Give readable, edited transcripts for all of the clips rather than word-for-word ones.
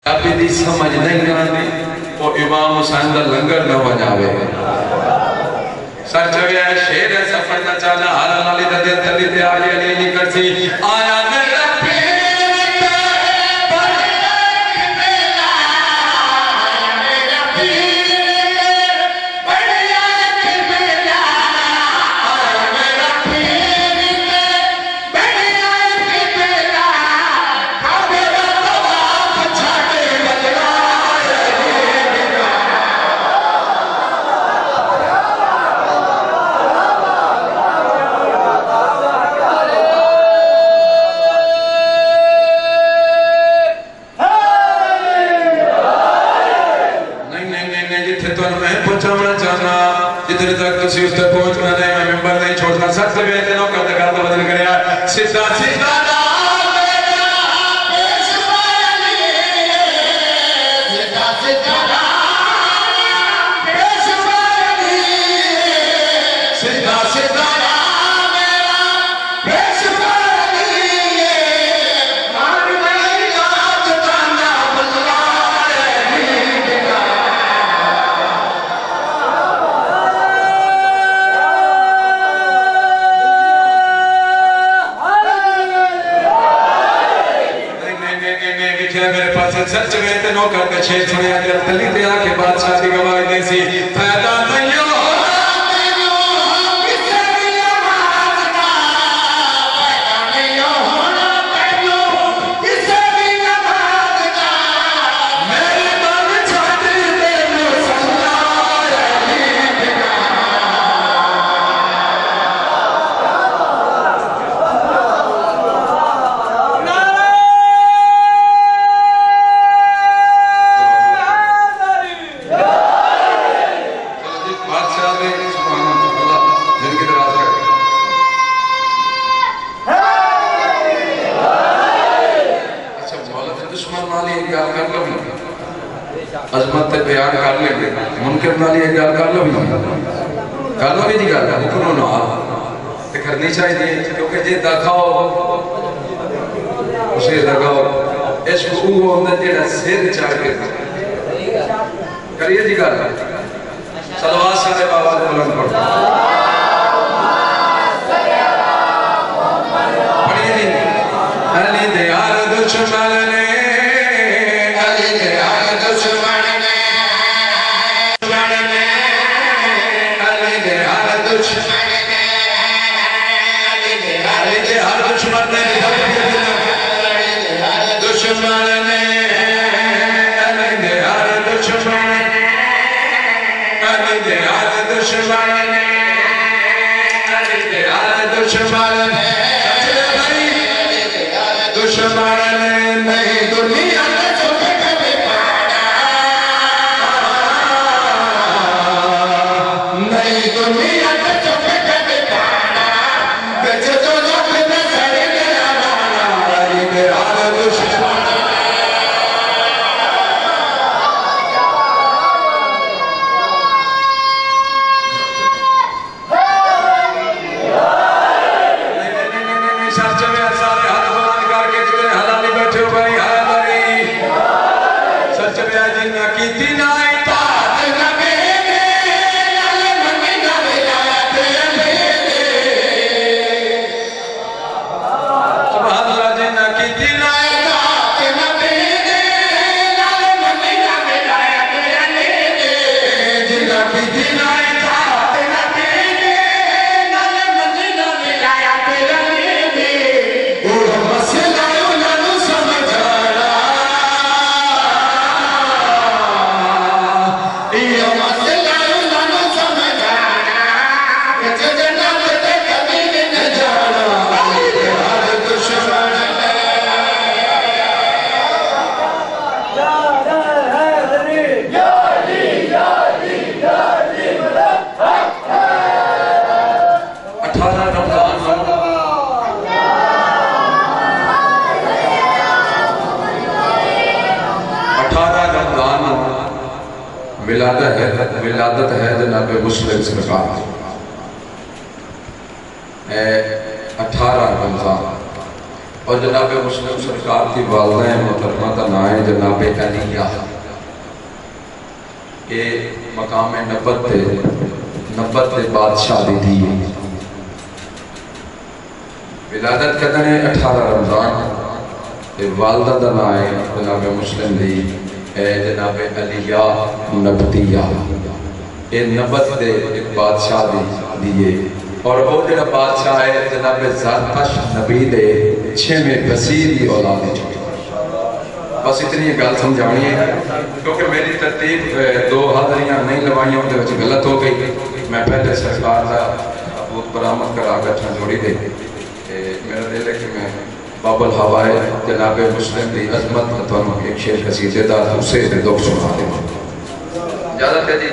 ابھی دی سمجھ نہیں آنے وہ امام حسین دا لنگر نہ بناوے سر چویا ہے شیر ہے سفر نہ چالا حالان علی دا دل تلی تے آگے علی نہیں کرسی آیا میرا پیر جتنے تک تسی اس تک پہنچنا نہیں میں ممبر نہیں چھوڑنا سچ سے بیٹھے نو کرتے کرتے بدل کریا سدھا سدھا سچ میں تے نوکر کے چھے چھوڑے آجر تلی تے آکے بادشاہ دی گواہی دے سی فیدہ نہیں ہو عظمت تے بیان کر لیں گے منکر نالی ایک گال کر لو بھی کر لو بھی دی گال حکموں نو آپ تے کرنی چاہیے کیونکہ جے دکھاؤ اسے دکھاؤ عشق اوہ ہوندہ جیڑا سیر چاہ کے کریے دی گال صلوات سارے بابا بلند پڑھتا پڑھیے نہیں علی دیار دشمن نے علی دیار دشمن ولادت ہے جناب مسلم سرکار 18 رمضان اور جناب مسلم سرکار کی والدہ محترمہ کا نام ہے جناب علیہ. یہ مقام نبت بادشاہ دی تھی. ولادت کدن ہے 18 رمضان. والدہ کا نام ہے جناب مسلم دی جناب علیہ نبتیہ. یہ نبت دے ایک بادشاہ دیئے اور وہ جڑا بادشاہ ہے جناب زرتش نبی دے 6ویں بصیر دی اولاد ہے. بس اتنی گل سمجھانی ہے کیونکہ میری ترتیب 2 حاضریاں نہیں لوائیاں ان کے غلط ہو گئی. میں پہلے سرکار کا ابوت برآمد کرا گٹھا جوڑی دے. میرا دل ہے کہ میں باب الحوائے جناب مسلم دی عظمت اتوانوں ایک شیر قصیدے دا اسے دکھ سنا دے. اجازت ہے جی.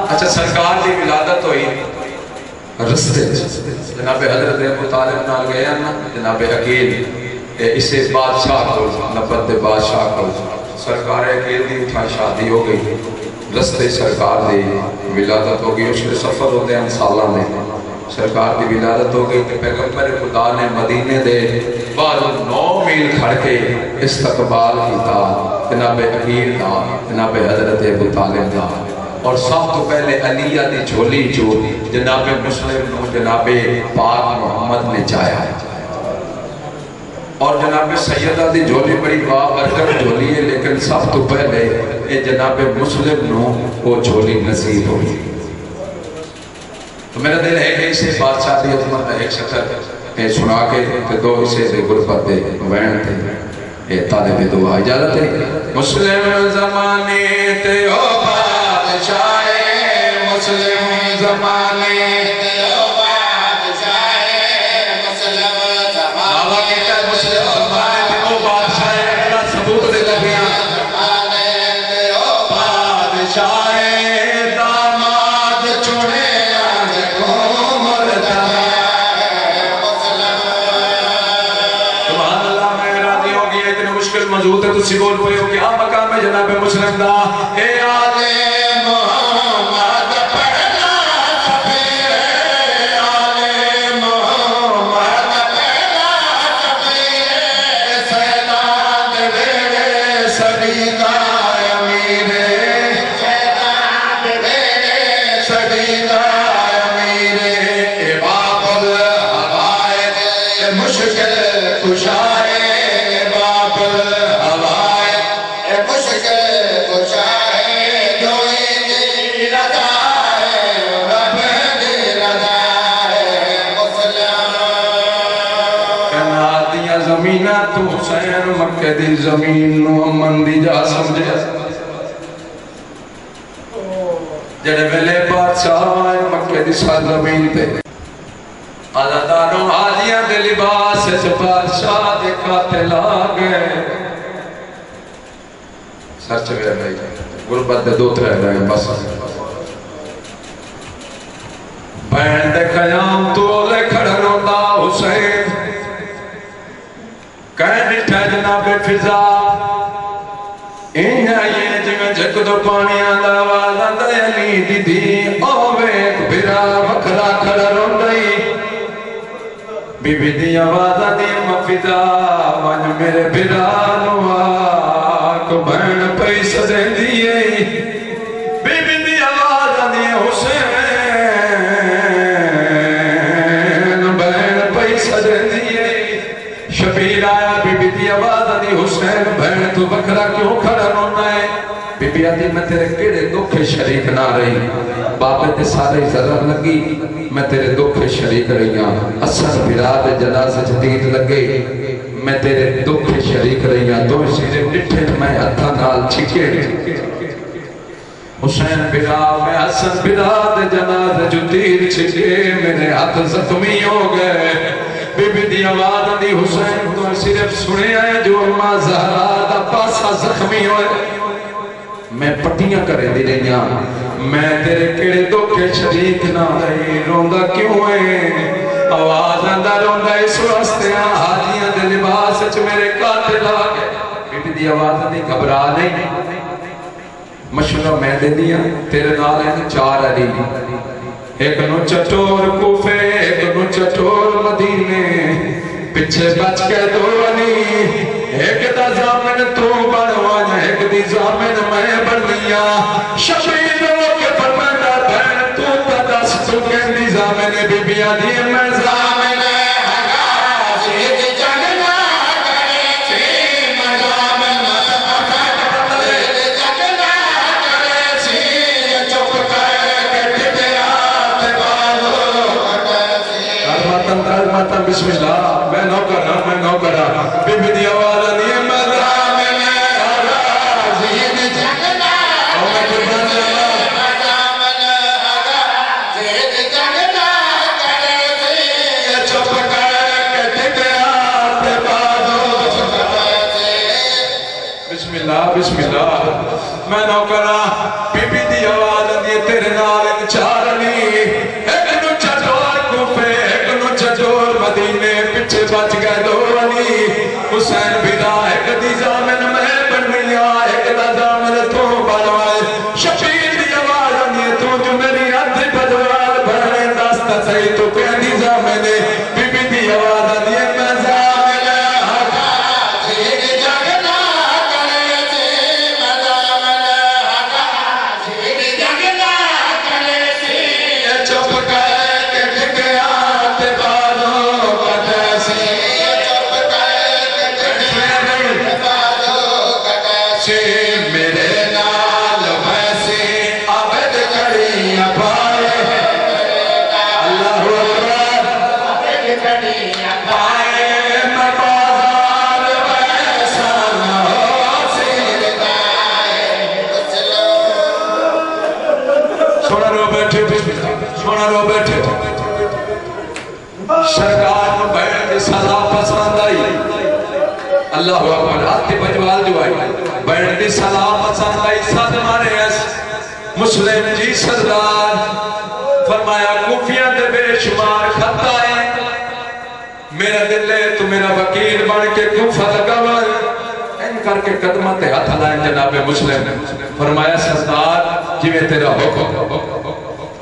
اچھا سرکار دی ولادت ہوئی رستے جناب حضرت ابو طالب نال گئے نا جناب عقیل اسے بادشاہ کو نبت دے بادشاہ کو سرکار عقیل دی اٹھا شادی ہو گئی. رستے سرکار دی ولادت ہو گئی. اس کے سفر ہوتے ہیں سالہ میں سرکار دی ولادت ہو گئی کہ پیغمبر خدا نے مدینے دے باہر 9 میل کھڑ کے استقبال کیتا جناب عقیل دا جناب حضرت ابو طالب دا. اور سب تو پہلے علیہ دی جھولی جو جناب مسلم نو جناب پاک محمد نے چاہیا ہے. اور جناب سیدہ دی جھولی بڑی بابرکت جھولی ہے لیکن سب تو پہلے یہ جناب مسلم نو وہ جھولی نصیب ہوئی. تو میرا دل ہے کہ اسے بادشاہ دی عظمت ایک شطر سنا کے 2 اسے دے غربت دے وین تے طالب دعا. اجازت ہے. مسلم زمانے تے او بادشاہ مسلم زمانے تے او بادشاہ مسلم زمانے مسلم زمانے تے او بادشاہ اللہ ثبوت دے لگیاں زمانے تے او بادشاہ موجود ہے. تو سی بول پہے ہو کیا مقام ہے جناب مسلم دا. اے آلِ محمد پہلا شفیع آلِ محمد پہلا شفیع سیدان دے سبیدہ امیر سیدان دے سبیدہ امیر اے باب الحوائے مشکل کشائے تو حسین مکہ دی زمین نو امن دی جا سمجھے. جڑے ویلے بادشاہ آئے مکہ دی سال زمین تے آزادانوں حاجیاں دے لباس سے بادشاہ دے قاتل آ گئے. سر چوئے بھائی غربت دے 2 3 رہے بس. بین دے قیام تو لے کھڑا روندہ حسین کہیں نٹھا جناب فضا این آئیے جمیں جھک دو پانی آدھا آوازہ علی دی دی اوہ ایک بھرا وکھرا کھڑا روندائی بی بی دی آوازہ دی مفضا وانج میرے بھرا نواک بین پیس دیں دیئے بی بی دی آوازہ دی حسین بین پیس دیں دیئے. شبیر آیا بی بی دی آواز دی حسین بہن تو بکرا کیوں کھڑا رونا ہے. بی بی آدھی میں تیرے کیڑے دکھ شریک نہ رہی. بابے تے سارے ضرر لگی میں تیرے دکھ شریک رہی ہوں. اثر براد جناز جدید لگے میں تیرے دکھ شریک رہی ہوں. دو سیرے ڈٹھے میں ہتھا نال چھکے حسین براد میں حسن براد جناز جدید چھکے میرے ہاتھ زخمی ہو گئے. بی بی دی آواز دی حسین تو صرف سنے آئے جو اماں زہرہ دا پاسا زخمی ہوئے. میں پٹیاں کرے دی رہیاں میں تیرے کڑے دکھے شریک نہ رہی روندہ کیوں ہے آواز اندہ روندہ اس واسطیاں حاجیاں دے لباس اچھ میرے قاتل آگے. بی بی دی آواز دی گھبرا نہیں مشورہ میں دے دیا تیرے نال ہیں 4 علی ایک نو چٹور کوفے ایک نو چٹور مدینے پیچھے بچ کے دو علی ایک دا زامن تو بڑھوانا ایک دی زامن میں بڑھنیا شبیر ہو کے فرمانا بہن تو تدس تو کہندی زامن بی بی آدھی میں زامن بسم اللہ میں نو کرا بی بی دی آواز آنی ہے میں زامن آگا زید جگنا او میں قربان جانا زامن آگا زید جگنا کرے زید چپ کر کے ٹکرات بازو بسم اللہ میں نو کرا بی بی دی آواز آنی ہے تیرے نال انچار علی ایک نو چٹور کوفے ایک نو چٹور مدینے پچھے بچ گئے دو علی حسین بھیدا ایک دی زامن میں بنویا ایک دا زامن تو بنوائے شبیر دی آواز آنی تو جو میری آدھی بدوال بھرنے داستا صحیح تو کہنی زامن بی بی دی آواز آنی میں زامن آگا زید جگنا کرے سے میں زامن آگا زید جگنا کرے سے چپ کر کے ٹکرات بازو میرے نال ویسے عبد کری پائے اللہ اکبر عبد کری پائے میں بازار ویسا نہ ہو سیدائے سونا رو بیٹھے سرکار نو بیٹھ کے سزا پسند آئی اللہ اکبر آتی بجوال جو آئی بیٹھ دی سلام پسند آئی ساتھ مارے اس مسلم جی سردار فرمایا کوفیاں دے بے شمار خط آئے میرا دل ہے تو میرا وکیل بن کے کوفہ لگا ان کر کے قدمت ہاتھ لائیں جناب مسلم فرمایا سردار جی میں تیرا حکم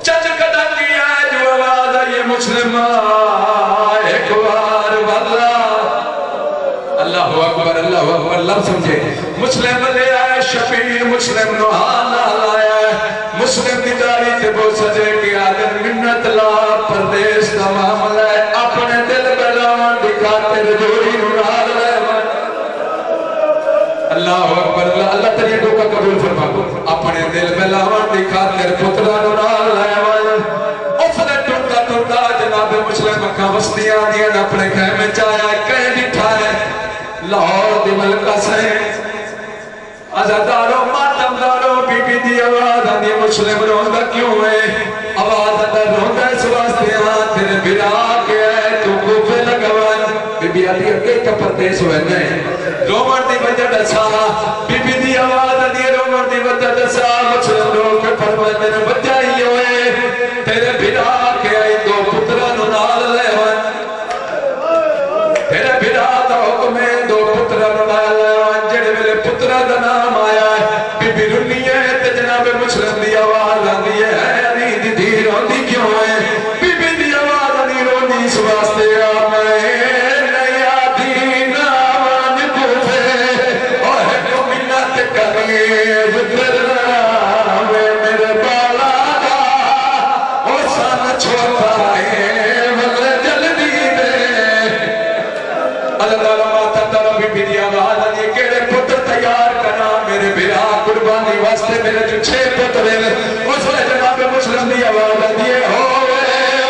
چند قدم کیا ہے جو آواز آئی مسلم ایک بار واللہ اللہ اکبر لفظ سمجھے مسلم لے آئے شفیع مسلم نو حالا لائے مسلم دی داری تے بو سجے کی آدم منت لا پردیس دا معاملہ ہے اپنے دل بلاوان دکھاتے رجوری نال لائے اللہ اکبر اللہ تیری دعا قبول فرما اپنے دل بلاوان دکھاتے پترا نال لائے اس نے ٹوٹا جناب مسلم مکہ وسطیاں دیا اپنے خیمے چایا کہیں بٹھائے لاہور دی ملکہ سے عزادارو ماتم دارو بی بی دی آواز آنی مسلم روندہ کیوں ہے آواز اندر روندہ اس واسطے تیرے بنا کے ہے تو کوفے لگوان بی بی آدھی اگے کا پردیس ہوئے نہیں رومن دی وجہ دسا بی بی دی آواز آنی رومن دی وجہ دسا مسلم رو کے فرمائے میرے بجائی ہوئے تیرے بنا کے آئی دو پترانو نال لے ہوئے تیرے بنا دا حکم ہے دو پترانو نال لے ہوئے جڑے میرے پترہ دا نام آیا ہے بی بی رنی ہے تے جناب مسلم دی آواز آنی ہے علی دی دیر ہوندی کیوں ہے بی بی دی آواز آنی رونی اس واسطے آمیں نیا دین آوان کوفے اور کو منت کرے وطر آوے میرے بالا دا او سان چھوٹا ہے وغل جلدی دے اللہ تعالیٰ ماتا تعالیٰ بی بی دی آواز آنی کیڑے پتر تیار کرنا میرے بھرا قربانی واسطے میرے جو 6 پتر ہیں اس وقت جناب مسلم دی آواز آنی ہے ہوئے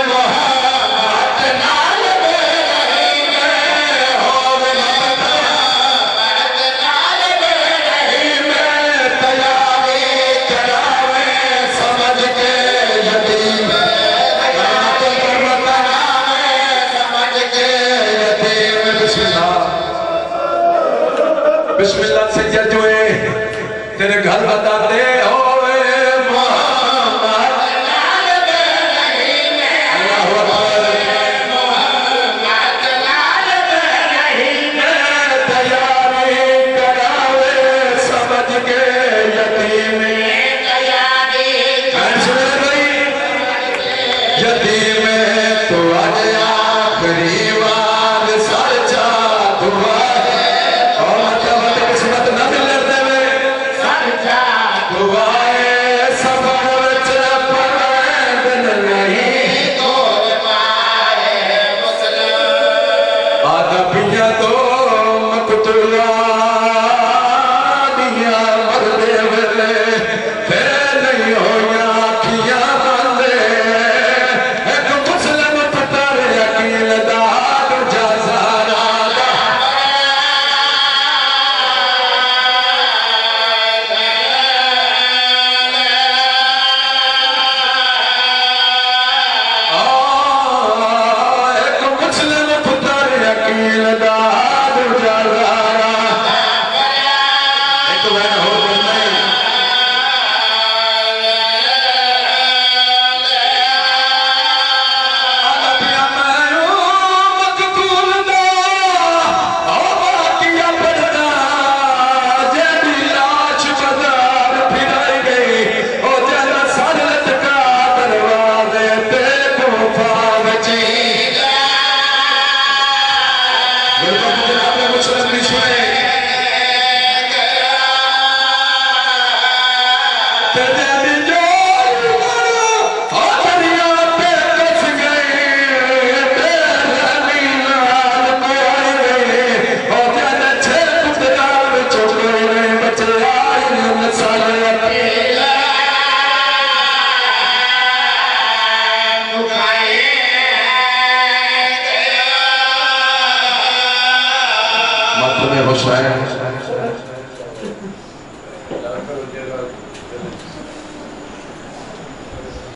محمد نال برہیم ہوئے محمد نال برہیم تیاری کراوے سمجھ کے یتیم سمجھ کے یتیم بسم اللہ سے ججوئے تیرے گھر بتا دے ہوئے محمد نال برہیم اللہ اکبر محمد نال برہیم تیاری کراوے سمجھ کے یتیم تیاری کراوے یتیم تو آج آخری وار سر جدو مقتولا دیا مردے ویلے پھر نہیں ہویا کیا بندے ایک مسلم پتر یقین دار جازارا ایک مسلم پتر یقین دار